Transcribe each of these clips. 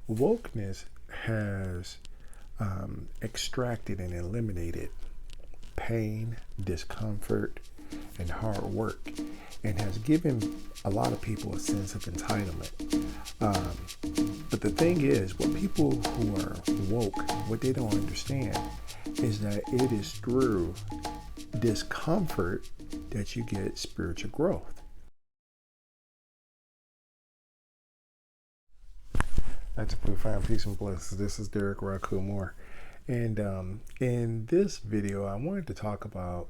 wokeness has extracted and eliminated pain, discomfort, and hard work, and has given a lot of people a sense of entitlement. But the thing is, what people who are woke, what they don't understand is that it is through discomfort that you get spiritual growth. That's a profound peace and blessings. This is Derric Moore. And in this video, I wanted to talk about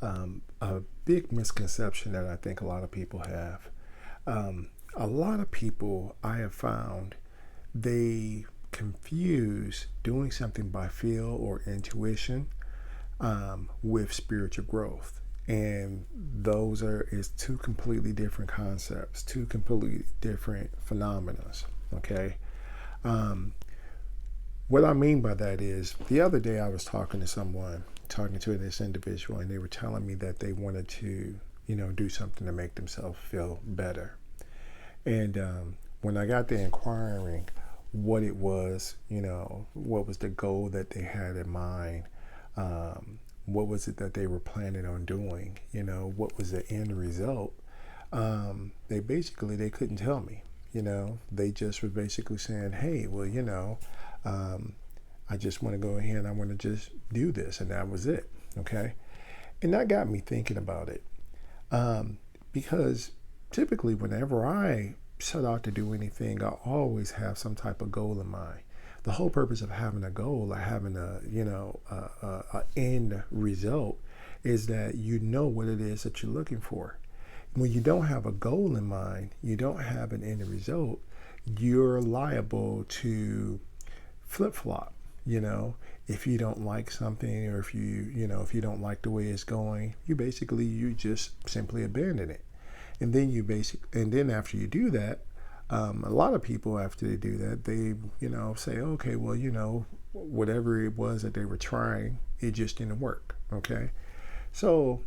a big misconception that I think a lot of people have. A lot of people I have found, they confuse doing something by feel or intuition with spiritual growth. And those is two completely different concepts, two completely different phenomena. Okay. What I mean by that is, the other day I was talking to this individual, and they were telling me that they wanted to, do something to make themselves feel better. And when I got to inquiring what it was, what was the goal that they had in mind, what was it that they were planning on doing, what was the end result, they couldn't tell me. They just were basically saying, hey, well, I just want to go ahead and I want to just do this. And that was it. Okay. And that got me thinking about it. Because typically whenever I set out to do anything, I always have some type of goal in mind. The whole purpose of having a goal, or having a end result, is that you know what it is that you're looking for. When you don't have a goal in mind, you don't have an end result, you're liable to flip-flop. If you don't like something, or if you don't like the way it's going, you just simply abandon it. And then after you do that, a lot of people, after they do that, they say, okay, well, whatever it was that they were trying, it just didn't work. Okay. So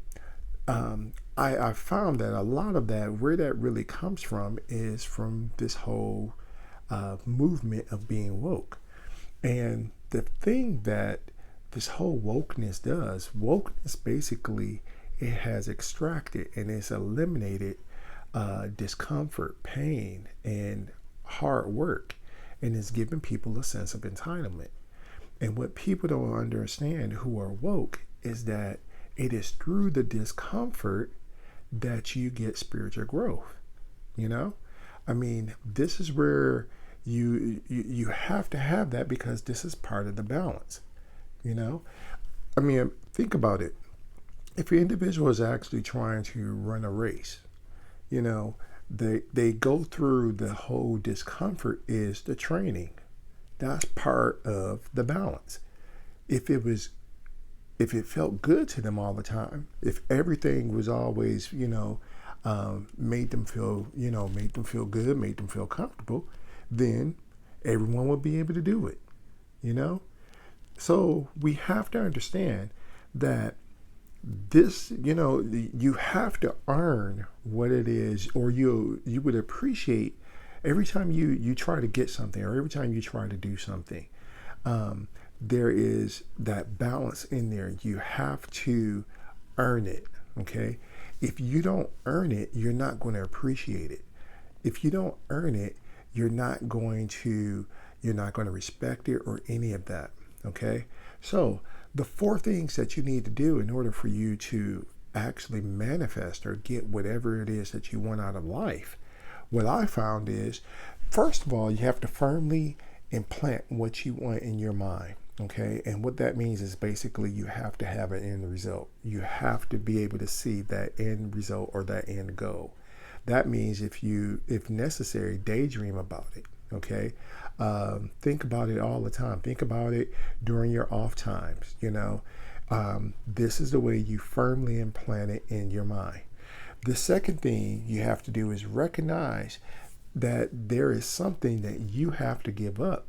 I found that a lot of that, where that really comes from, is from this whole movement of being woke. And the thing that this whole wokeness does, basically, it has extracted and it's eliminated discomfort, pain, and hard work, and it's given people a sense of entitlement. And what people don't understand who are woke is that it is through the discomfort that you get spiritual growth. This is where you have to have that, because this is part of the balance. Think about it. If an individual is actually trying to run a race, they go through the whole discomfort is the training. That's part of the balance. If it felt good to them all the time, if everything was always, made them feel good, made them feel comfortable, then everyone would be able to do it, So we have to understand that this, you have to earn what it is, or you would appreciate every time you try to get something, or every time you try to do something. There is that balance in there. You have to earn it. Okay. If you don't earn it, you're not going to appreciate it. If you don't earn it, you're not going to respect it, or any of that. Okay. So the 4 things that you need to do in order for you to actually manifest or get whatever it is that you want out of life, what I found is, first of all, you have to firmly implant what you want in your mind. Okay. And what that means is, basically, you have to have an end result. You have to be able to see that end result, or that end goal. That means, if necessary, daydream about it. Okay. Think about it all the time. Think about it during your off times. This is the way you firmly implant it in your mind. The second thing you have to do is recognize that there is something that you have to give up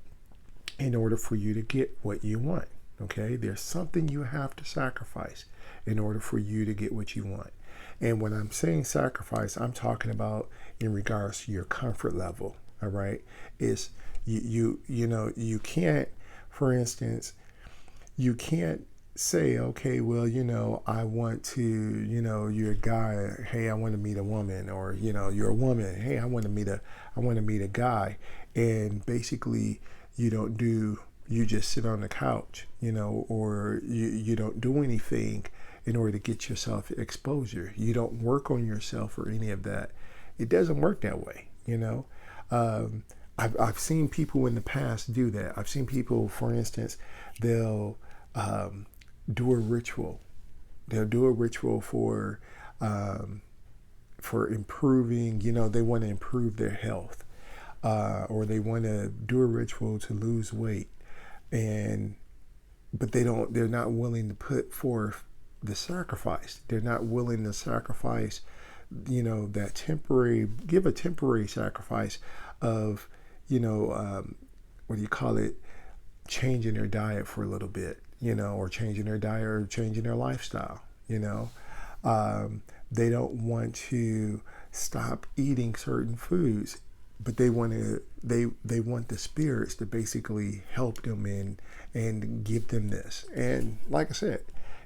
in order for you to get what you want. Okay. There's something you have to sacrifice in order for you to get what you want. And when I'm saying sacrifice, I'm talking about in regards to your comfort level. All right. Is You can't, for instance, you can't say, okay, well, I want to, you're a guy, hey, I want to meet a woman, or, you're a woman, hey, I want to meet a guy. And basically you just sit on the couch, or you don't do anything in order to get yourself exposure. You don't work on yourself or any of that. It doesn't work that way, I've seen people in the past do that. I've seen people, for instance, they'll do a ritual. They'll do a ritual for improving. They want to improve their health, or they want to do a ritual to lose weight, but they're not willing to put forth the sacrifice. They're not willing to sacrifice, give a temporary sacrifice of, what do you call it? Changing their diet for a little bit, or changing their diet or changing their lifestyle, they don't want to stop eating certain foods, but they want the spirits to basically help them and give them this. And like I said,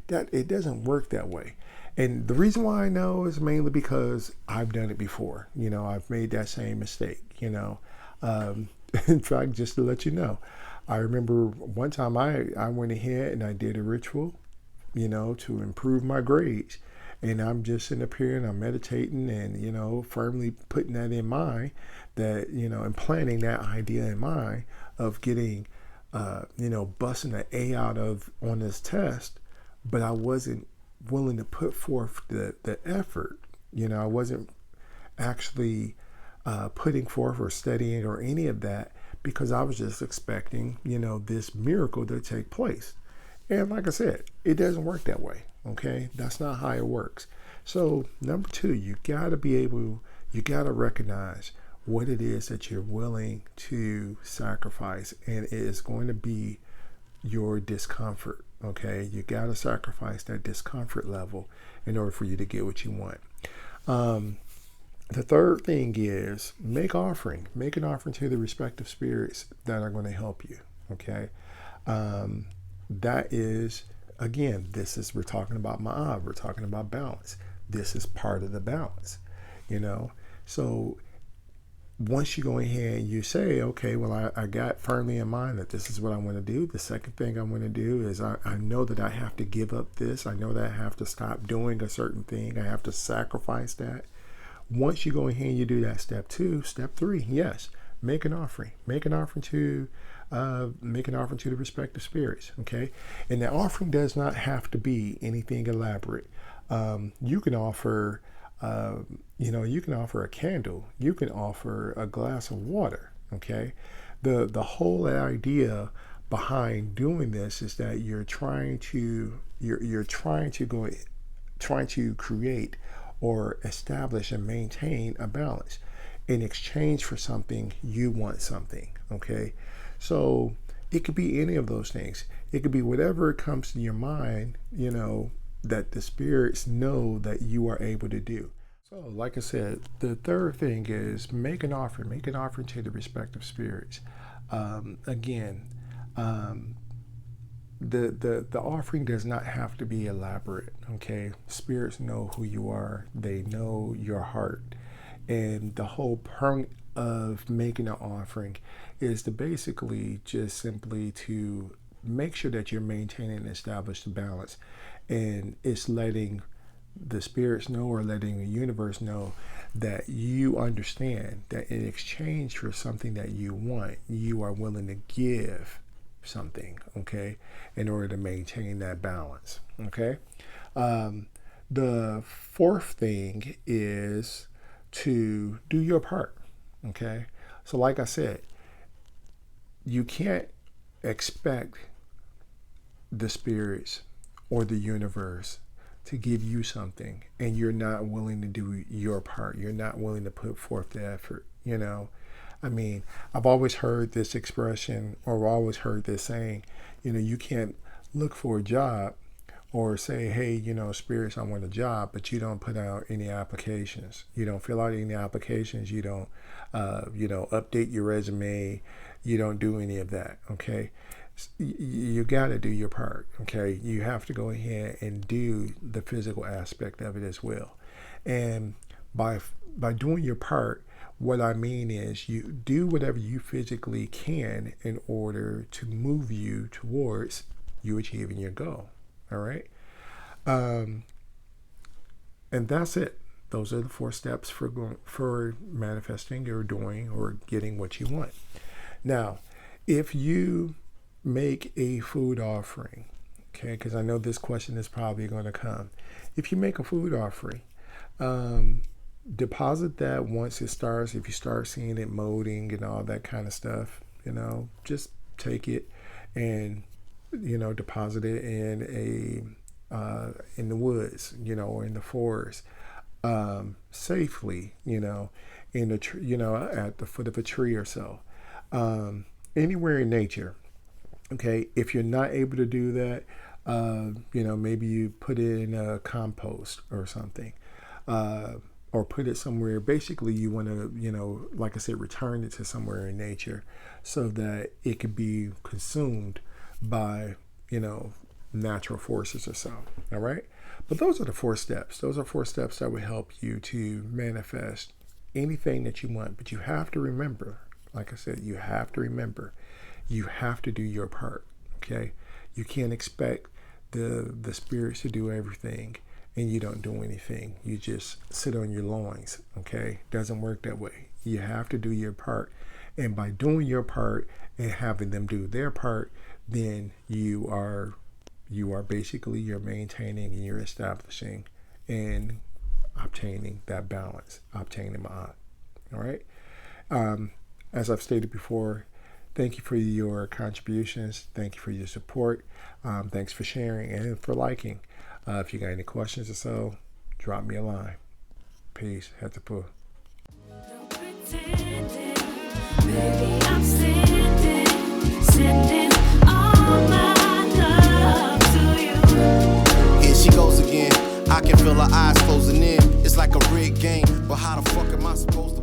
that it doesn't work that way. And the reason why I know is mainly because I've done it before. I've made that same mistake. In fact, just to let you know, I remember one time I went ahead and I did a ritual, to improve my grades. And I'm just sitting up here and I'm meditating and, firmly putting that in mind that, and planting that idea in mind of getting, busting an A out on this test. But I wasn't willing to put forth the effort. I wasn't actually putting forth or studying or any of that, because I was just expecting, this miracle to take place. And like I said, it doesn't work that way. Okay, that's not how it works. So number 2, you got to recognize what it is that you're willing to sacrifice, and it is going to be your discomfort. Okay, you got to sacrifice that discomfort level in order for you to get what you want. The third thing is make an offering to the respective spirits that are going to help you. Okay, that is, again, we're talking about Maa Aankh, we're talking about balance. This is part of the balance, So once you go ahead and you say, okay, well, I got firmly in mind that this is what I want to do. The second thing I want to do is I know that I have to give up this. I know that I have to stop doing a certain thing. I have to sacrifice that. Once you go ahead and you do that, step 2, step 3, yes, make an offering. Make an offering to the respective spirits. Okay, and the offering does not have to be anything elaborate. You can offer, you can offer a candle. You can offer a glass of water. Okay, the whole idea behind doing this is that you're trying to create or establish and maintain a balance. In exchange for something, you want something. Okay, so it could be any of those things. It could be whatever comes to your mind, that the spirits know that you are able to do. So, like I said, the third thing is make an offering to the respective spirits. Again, the offering does not have to be elaborate. Okay, spirits know who you are. They know your heart, and the whole point of making an offering is to basically just simply to make sure that you're maintaining and establish the balance, and it's letting the spirits know, or letting the universe know, that you understand that in exchange for something that you want, you are willing to give something, okay, in order to maintain that balance. Okay, the fourth thing is to do your part. Okay, so like I said, you can't expect the spirits or the universe to give you something and you're not willing to do your part. You're not willing to put forth the effort. I mean, I've always heard this expression, or always heard this saying, you can't look for a job or say, hey, spirits, I want a job, but you don't put out any applications. You don't fill out any applications. You don't, update your resume. you don't do any of that, okay? You got to do your part, okay? You have to go ahead and do the physical aspect of it as well. And by doing your part, what I mean is you do whatever you physically can in order to move you towards you achieving your goal, all right? And that's it. Those are the 4 steps for manifesting or doing or getting what you want. Now, if you make a food offering, okay, because I know this question is probably going to come. If you make a food offering, deposit that once it starts. If you start seeing it molding and all that kind of stuff, just take it and, deposit it in the woods, or in the forest, safely, in the at the foot of a tree or so, anywhere in nature. Okay, if you're not able to do that, maybe you put it in a compost or something, or put it somewhere. Basically, you want to, like I said, return it to somewhere in nature so that it could be consumed by, natural forces or so. All right. But those are the 4 steps. Those are 4 steps that will help you to manifest anything that you want. But you have to remember, like I said, you have to do your part. Okay. You can't expect the spirits to do everything and you don't do anything. You just sit on your loins. Okay. Doesn't work that way. You have to do your part. And by doing your part and having them do their part, then you are basically, you're maintaining and you're establishing and obtaining that balance, obtaining Maa Aankh. All right. As I've stated before, thank you for your contributions. Thank you for your support. Thanks for sharing and for liking. If you got any questions or so, drop me a line. Peace. Hetapu. Baby, I'm sending all my love to you. Here she goes again. I can feel her eyes closing in. It's like a rigged game, but how the fuck am I supposed to